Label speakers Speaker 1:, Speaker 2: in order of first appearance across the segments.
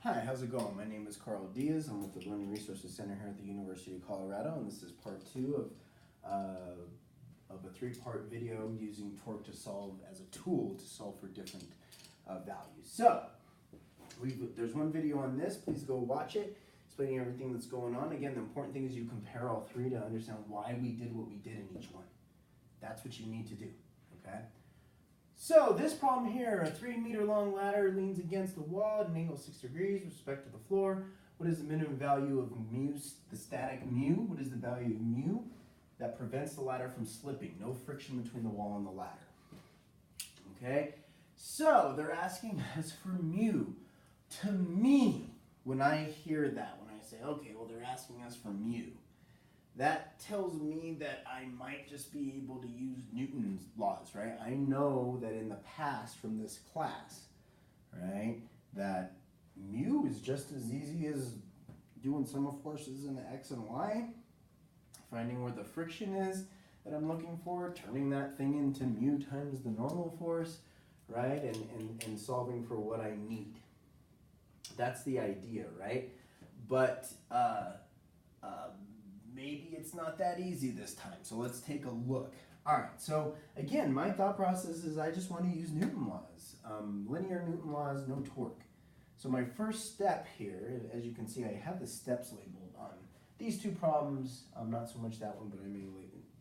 Speaker 1: Hi, how's it going? My name is Carl Diaz. I'm with the Learning Resources Center here at the University of Colorado, and this is part 2 of a 3-part video using torque to solve as a tool to solve for different values. So, there's one video on this. Please go watch it, explaining everything that's going on. Again, the important thing is you compare all 3 to understand why we did what we did in each one. That's what you need to do, okay? So this problem here, a 3-meter long ladder leans against the wall at an angle of 6 degrees with respect to the floor. What is the minimum value of mu, the static mu? What is the value of mu that prevents the ladder from slipping? No friction between the wall and the ladder. Okay, so they're asking us for mu. To me, when I hear that, when I say, okay, well, they're asking us for mu, that tells me that I might just be able to use Newton's laws, right? I know that in the past from this class, right, that mu is just as easy as doing sum of forces in the x and y, finding where the friction is that I'm looking for, turning that thing into mu times the normal force, right, and solving for what I need. That's the idea, right? But maybe it's not that easy this time, so let's take a look. All right, so again, my thought process is I just want to use Newton laws. Linear Newton laws, no torque. So my first step here, as you can see, I have the steps labeled on these 2 problems, not so much that one, but I may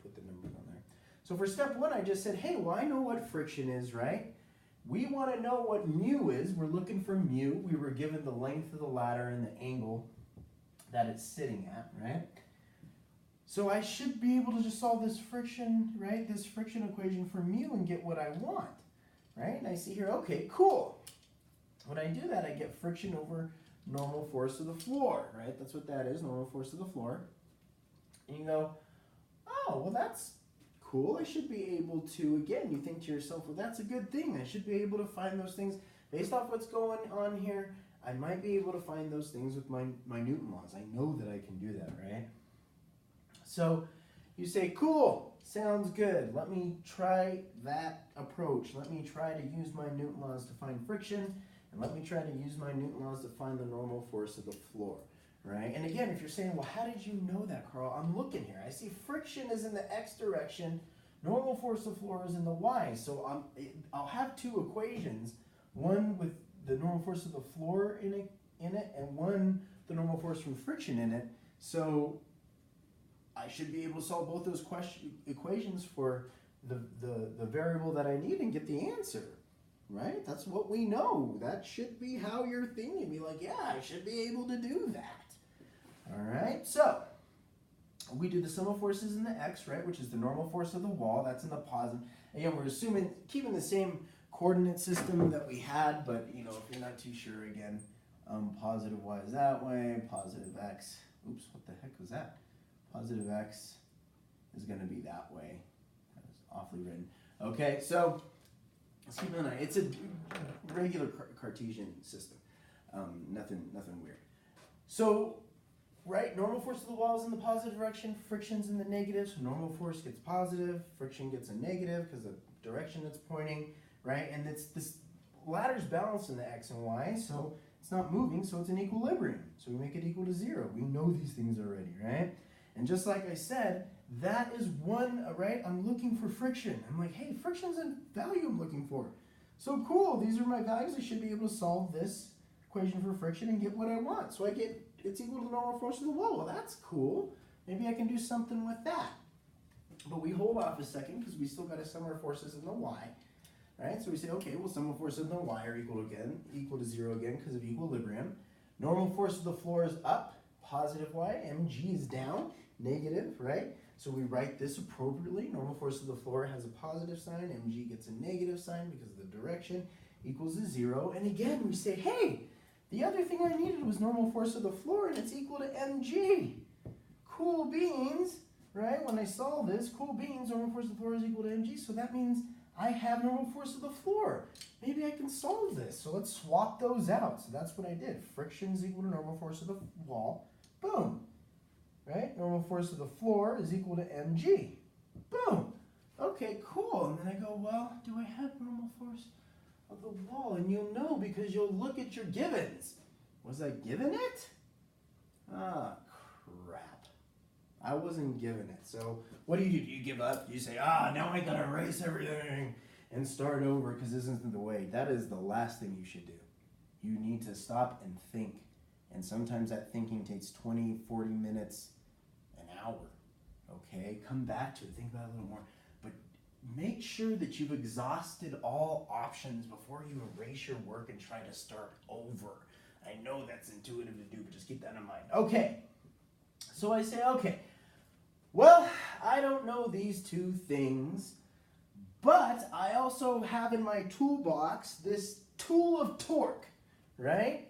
Speaker 1: put the numbers on there. So for step 1, I just said, hey, well, I know what friction is, right? We want to know what mu is. We're looking for mu. We were given the length of the ladder and the angle that it's sitting at, right? So I should be able to just solve this friction, right? This friction equation for mu and get what I want, right? And I see here, okay, cool. When I do that, I get friction over normal force of the floor, right? That's what that is, normal force of the floor. And you go, oh, well, that's cool. I should be able to, again, you think to yourself, well, that's a good thing. I should be able to find those things based off what's going on here. I might be able to find those things with my Newton laws. I know that I can do that, right? So you say, cool, sounds good. Let me try that approach. Let me try to use my Newton laws to find friction, and let me try to use my Newton laws to find the normal force of the floor, right? And again, if you're saying, well, how did you know that, Carl? I'm looking here. I see friction is in the x direction, normal force of the floor is in the y. So I'll have 2 equations, one with the normal force of the floor in it, and one the normal force from friction in it. So I should be able to solve both those equations for the variable that I need and get the answer, right? That's what we know. That should be how you're thinking. Be like, yeah, I should be able to do that. All right, so we do the sum of forces in the x, right, which is the normal force of the wall. That's in the positive. Again, we're assuming, keeping the same coordinate system that we had, but, you know, if you're not too sure, again, positive y is that way, positive x. Oops, what the heck was that? Positive x is going to be that way. That was awfully written. Okay, so let's keep an eye. It's a regular Cartesian system. Nothing weird. So, right, normal force of the wall is in the positive direction, friction's in the negative, so normal force gets positive, friction gets a negative because the direction it's pointing, right? And this ladder's balanced in the x and y, so it's not moving, so it's in equilibrium. So we make it equal to 0. We know these things already, right? And just like I said, that is one, right? I'm looking for friction. I'm like, hey, friction's a value I'm looking for. So cool, these are my values. I should be able to solve this equation for friction and get what I want. So I get it's equal to the normal force of the wall. Well, that's cool. Maybe I can do something with that. But we hold off a second because we still got to sum our forces in the y. Right? So we say, okay, well, sum of forces in the y are equal to 0 again because of equilibrium. Normal force of the floor is up, positive y. Mg is down, negative, right? So we write this appropriately. Normal force of the floor has a positive sign. Mg gets a negative sign because of the direction, equals to 0. And again, we say, hey, the other thing I needed was normal force of the floor, and it's equal to mg. Cool beans, right? When I solve this, cool beans, normal force of the floor is equal to mg, so that means I have normal force of the floor. Maybe I can solve this. So let's swap those out. So that's what I did. Friction is equal to normal force of the wall. Boom. Right? Normal force of the floor is equal to mg. Boom. Okay, cool. And then I go, well, do I have normal force of the wall? And you'll know because you'll look at your givens. Was I given it? Ah, crap. I wasn't given it. So what do? Do you give up? Do you say, now I gotta erase everything and start over because this isn't the way? That is the last thing you should do. You need to stop and think. And sometimes that thinking takes 20, 40 minutes, an hour. Okay? Come back to it. Think about it a little more. But make sure that you've exhausted all options before you erase your work and try to start over. I know that's intuitive to do, but just keep that in mind. Okay. So I say, okay, well, I don't know these two things, but I also have in my toolbox this tool of torque, right?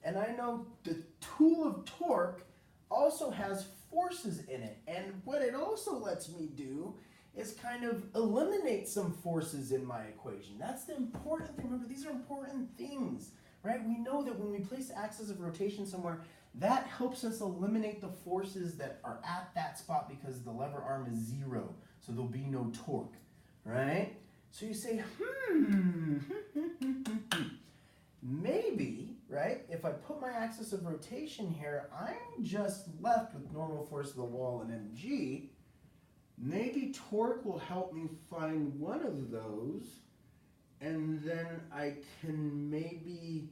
Speaker 1: And I know the tool of torque also has forces in it. And what it also lets me do is kind of eliminate some forces in my equation. That's the important thing. Remember, these are important things, right? We know that when we place the axis of rotation somewhere, that helps us eliminate the forces that are at that spot because the lever arm is 0. So there'll be no torque, right? So you say, maybe, right, if I put my axis of rotation here, I'm just left with normal force of the wall and mg. Maybe torque will help me find one of those, and then I can maybe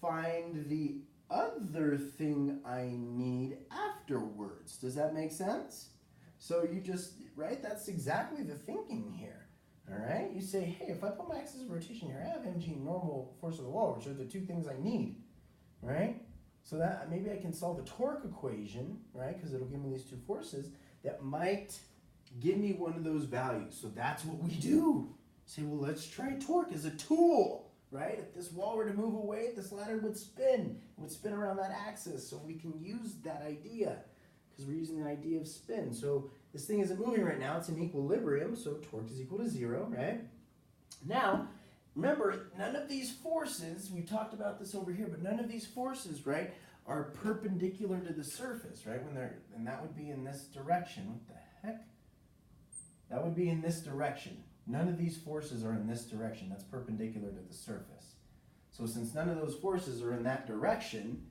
Speaker 1: find the other thing I need afterwards. Does that make sense? So you just, right, that's exactly the thinking here. All right, you say, hey, if I put my axis of rotation here, I have mg, normal force of the wall, which are the two things I need, right? So that maybe I can solve a torque equation, right, because it'll give me these two forces that might give me one of those values. So that's what we do. Say, well, let's try torque as a tool, right? If this wall were to move away, this ladder would spin. It would spin around that axis, so we can use that idea because we're using the idea of spin. So this thing isn't moving right now. It's in equilibrium, so torque is equal to 0, right? Now, remember, none of these forces, we talked about this over here, but none of these forces, right, are perpendicular to the surface, right? And that would be in this direction. What the heck? That would be in this direction. None of these forces are in this direction. That's perpendicular to the surface. So since none of those forces are in that direction,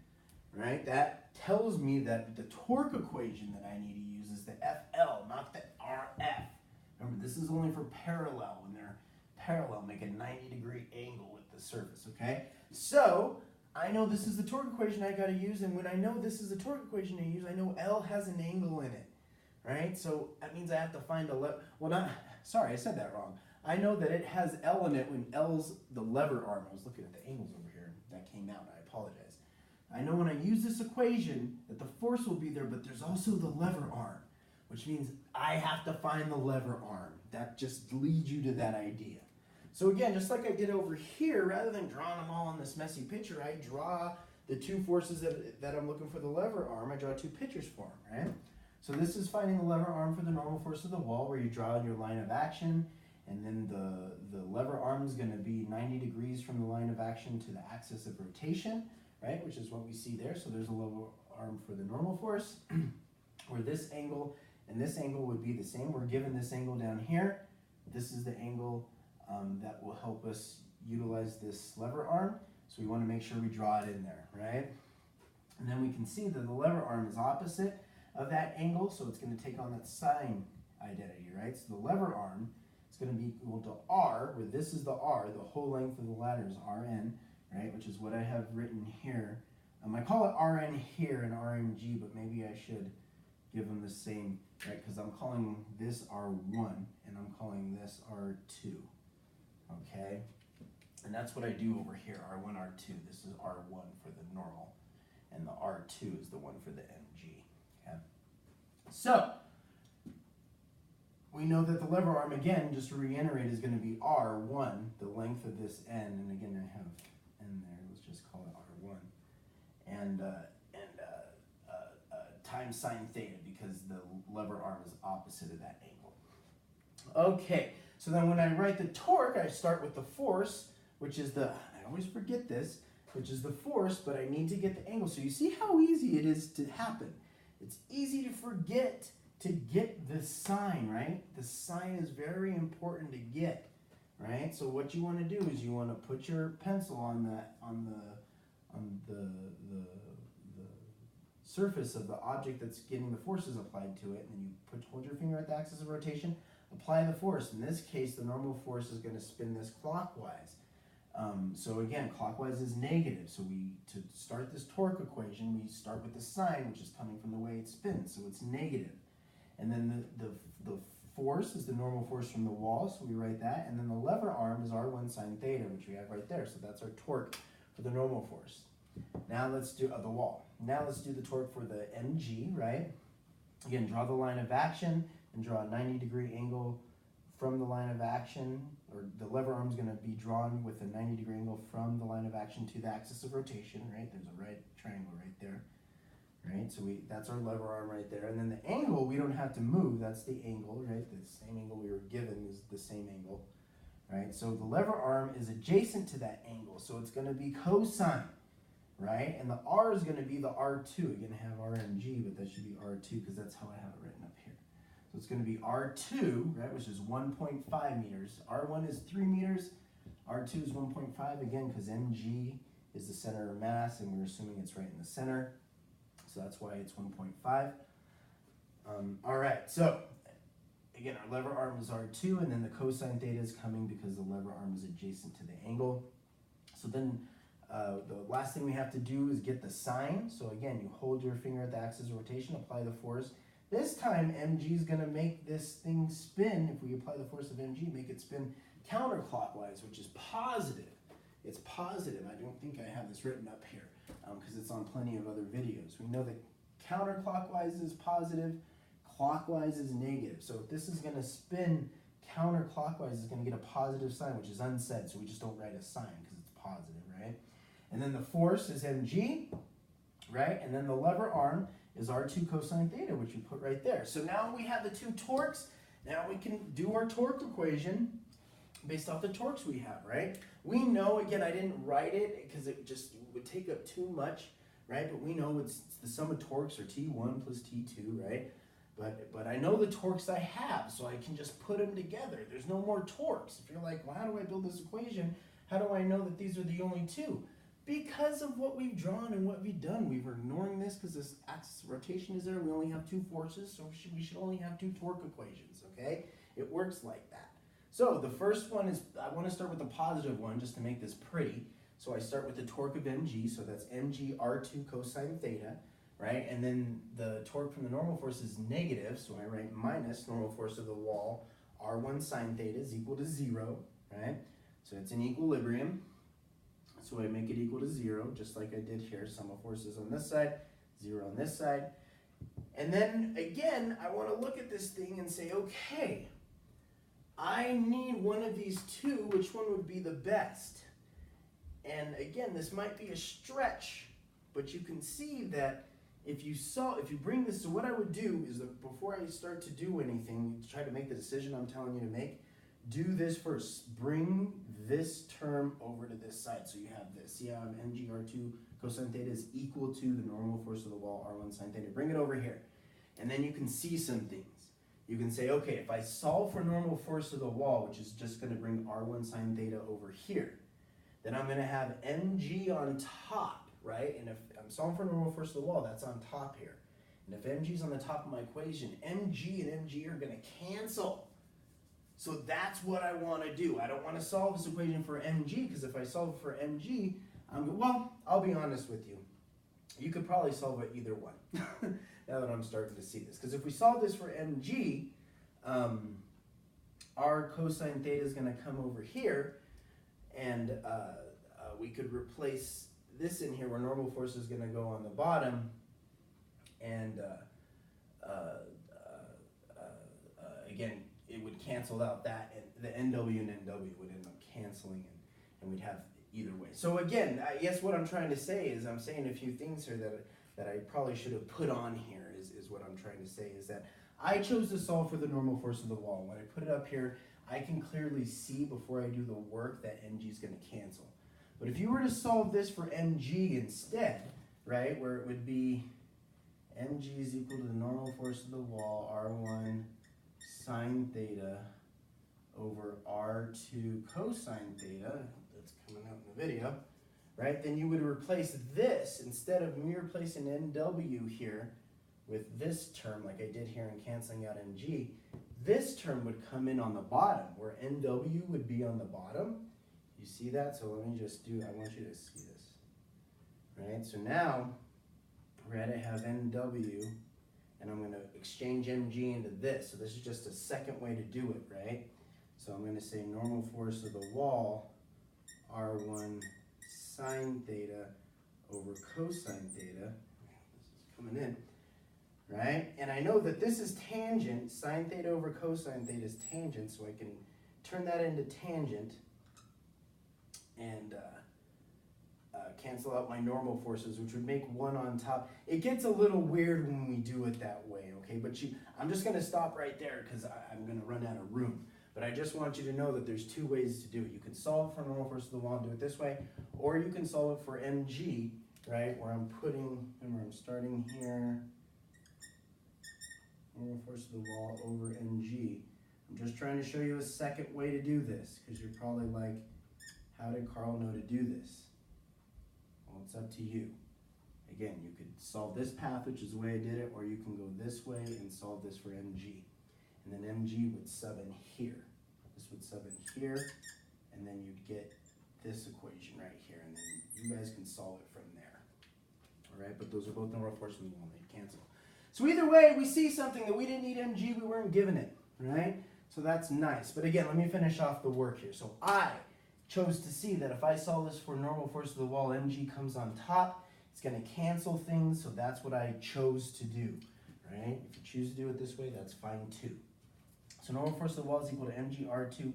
Speaker 1: right, that tells me that the torque equation that I need to use is the FL, not the RF. Remember, this is only for parallel. When they're parallel, make a 90-degree angle with the surface, okay? So I know this is the torque equation I got to use, and when I know this is the torque equation to use, I know L has an angle in it, right? So that means I have to find sorry, I said that wrong. I know that it has L in it when L's the lever arm. I was looking at the angles over here. That came out. I apologize. I know when I use this equation that the force will be there, but there's also the lever arm, which means I have to find the lever arm. That just leads you to that idea. So again, just like I did over here, rather than drawing them all in this messy picture, I draw the two forces that I'm looking for the lever arm. I draw two pictures for them, right? So this is finding the lever arm for the normal force of the wall, where you draw your line of action, and then the lever arm is going to be 90 degrees from the line of action to the axis of rotation, right, which is what we see there. So there's a lever arm for the normal force, where this angle and this angle would be the same. We're given this angle down here. This is the angle that will help us utilize this lever arm. So we want to make sure we draw it in there, right? And then we can see that the lever arm is opposite of that angle, so it's going to take on that sine identity, right? So the lever arm is going to be equal to R, where this is the R, the whole length of the ladder is Rn, right? Which is what I have written here. I call it Rn here and Rmg, but maybe I should give them the same, right? Because I'm calling this R1 and I'm calling this R2, okay? And that's what I do over here, R1, R2. This is R1 for the normal, and the R2 is the one for the mg, okay? So, we know that the lever arm, again, just to reiterate, is going to be R1, the length of this N, and again, I have N there, let's just call it R1, and times sine theta, because the lever arm is opposite of that angle. Okay, so then when I write the torque, I start with the force, which is I always forget this, which is the force, but I need to get the angle. So you see how easy it is to happen. It's easy to forget to get the sine, right? The sine is very important to get, right? So what you want to do is you want to put your pencil on the surface of the object that's getting the forces applied to it, and then you hold your finger at the axis of rotation, apply the force. In this case, the normal force is going to spin this clockwise. So again, clockwise is negative. So to start this torque equation, we start with the sign, which is coming from the way it spins. So it's negative. And then the force is the normal force from the wall, so we write that. And then the lever arm is R1 sine theta, which we have right there. So that's our torque for the normal force. Now let's do the wall. Now let's do the torque for the mg, right? Again, draw the line of action and draw a 90-degree angle from the line of action, or the lever arm is going to be drawn with a 90-degree angle from the line of action to the axis of rotation, right? There's a right triangle right there, right? So that's our lever arm right there. And then the angle, we don't have to move. That's the angle, right? The same angle we were given is the same angle, right? So the lever arm is adjacent to that angle, so it's going to be cosine, right? And the R is going to be the R2. You're going to have RMG, but that should be R2 because that's how I have it written up here. So it's going to be R2, right, which is 1.5 meters. R1 is 3 meters. R2 is 1.5, again, because mg is the center of mass, and we're assuming it's right in the center. So that's why it's 1.5. All right, so again, our lever arm is R2, and then the cosine theta is coming because the lever arm is adjacent to the angle. So then the last thing we have to do is get the sine. So again, you hold your finger at the axis of rotation, apply the force. This time, mg is going to make this thing spin. If we apply the force of mg, make it spin counterclockwise, which is positive. It's positive. I don't think I have this written up here because it's on plenty of other videos. We know that counterclockwise is positive, clockwise is negative. So if this is going to spin counterclockwise, it's going to get a positive sign, which is unsaid. So we just don't write a sign because it's positive, right? And then the force is mg, right? And then the lever arm is R2 cosine theta, which we put right there. So now we have the two torques. Now we can do our torque equation based off the torques we have, right? We know, again, I didn't write it because it just would take up too much, right? But we know it's the sum of torques are T1 plus T2, right? But I know the torques I have, so I can just put them together. There's no more torques. If you're like, well, how do I build this equation? How do I know that these are the only two? Because of what we've drawn and what we've done. We were ignoring this because this axis of rotation is there. We only have two forces, so we should only have two torque equations, okay? It works like that. So the first one is, I want to start with the positive one just to make this pretty. So I start with the torque of mg, so that's mg R2 cosine theta, right? And then the torque from the normal force is negative, so I write minus normal force of the wall, R1 sine theta is equal to 0, right? So it's in equilibrium. So I make it equal to 0, just like I did here. Sum of forces on this side, 0 on this side. And then, again, I want to look at this thing and say, okay, I need one of these two. Which one would be the best? And again, this might be a stretch, but you can see that if you bring this, so what I would do is that before I start to do anything, to try to make the decision I'm telling you to make, do this first. Bring this term over to this side. So you have this. See how mg R2 cosine theta is equal to the normal force of the wall, R1 sine theta. Bring it over here. And then you can see some things. You can say, okay, if I solve for normal force of the wall, which is just going to bring R1 sine theta over here, then I'm going to have mg on top, right? And if I'm solving for normal force of the wall, that's on top here. And if mg is on the top of my equation, mg and mg are going to cancel. So that's what I want to do. I don't want to solve this equation for mg, because if I solve for mg, well, I'll be honest with you. You could probably solve it either one, now that I'm starting to see this. Because if we solve this for mg, our cosine theta is going to come over here, and we could replace this in here where normal force is going to go on the bottom, and again, it would cancel out that, and the NW and NW would end up canceling, and we'd have either way. So again, I guess what I'm trying to say is I'm saying a few things here that I probably should have put on here is what I'm trying to say, is that I chose to solve for the normal force of the wall. When I put it up here, I can clearly see before I do the work that mg is going to cancel. But if you were to solve this for mg instead, right, where it would be mg is equal to the normal force of the wall, R1 sine theta over R2 cosine theta, that's coming out in the video, right, then you would replace this, instead of me replacing NW here with this term like I did here in canceling out NG, this term would come in on the bottom, where NW would be on the bottom. You see that? So let me just do, I want you to see this. Right, so now we're going to have NW, and I'm going to exchange MG into this. So this is just a second way to do it, right? So I'm going to say normal force of the wall, R1 sine theta over cosine theta. This is coming in, right? And I know that this is tangent. Sine theta over cosine theta is tangent, so I can turn that into tangent and cancel out my normal forces, which would make 1 on top. It gets a little weird when we do it that way, okay? But I'm just going to stop right there because I'm going to run out of room. But I just want you to know that there's 2 ways to do it. You can solve for normal force of the wall and do it this way, or you can solve it for mg, right, where I'm putting, remember I'm starting here, normal force of the wall over mg. I'm just trying to show you a second way to do this, because you're probably like, how did Carl know to do this? Well, it's up to you. Again, you could solve this path, which is the way I did it, or you can go this way and solve this for mg. And then mg would sub in here. This would sub in here, and then you'd get this equation right here, and then you guys can solve it from there. All right, but those are both normal forces in the wall, they cancel. So either way, we see something that we didn't need mg, we weren't given it, right? So that's nice. But again, let me finish off the work here. So I chose to see that if I solve this for normal force of the wall, mg comes on top. It's going to cancel things, so that's what I chose to do, right? If you choose to do it this way, that's fine too. So normal force of the wall is equal to mg r2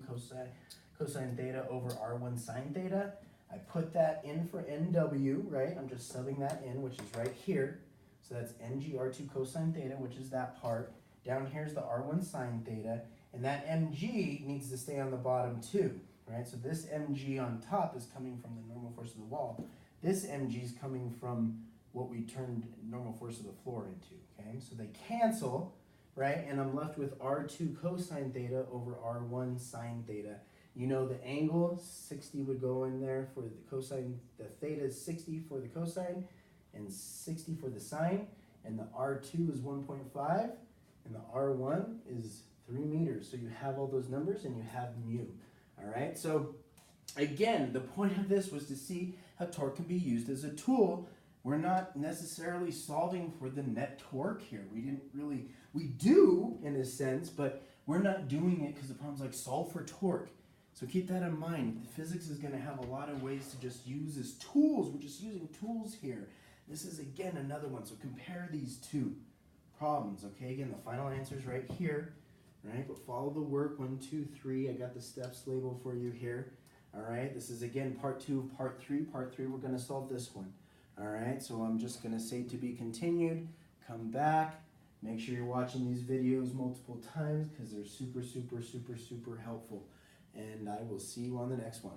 Speaker 1: cosine theta over r1 sine theta. I put that in for nw, right? I'm just subbing that in, which is right here. So that's mg r2 cosine theta, which is that part. Down here's the r1 sine theta, and that mg needs to stay on the bottom too, right? So this mg on top is coming from the normal force of the wall. This mg is coming from what we turned normal force of the floor into, okay? So they cancel, right? And I'm left with r2 cosine theta over r1 sine theta. You know the angle, 60 would go in there for the cosine. The theta is 60 for the cosine and 60 for the sine. And the r2 is 1.5 and the r1 is 3 meters. So you have all those numbers and you have mu, all right? So again, the point of this was to see how torque can be used as a tool. We're not necessarily solving for the net torque here. We do in a sense, but we're not doing it because the problem's like solve for torque. So keep that in mind. Physics is going to have a lot of ways to just use as tools. We're just using tools here. This is again another one. So compare these two problems. Okay, again, the final answer is right here. Right, but follow the work. 1, 2, 3. I got the steps labeled for you here. All right, this is again part 2 of part 3. Part 3, we're going to solve this one. All right, so I'm just going to say to be continued. Come back. Make sure you're watching these videos multiple times because they're super, super, super, super helpful. And I will see you on the next one.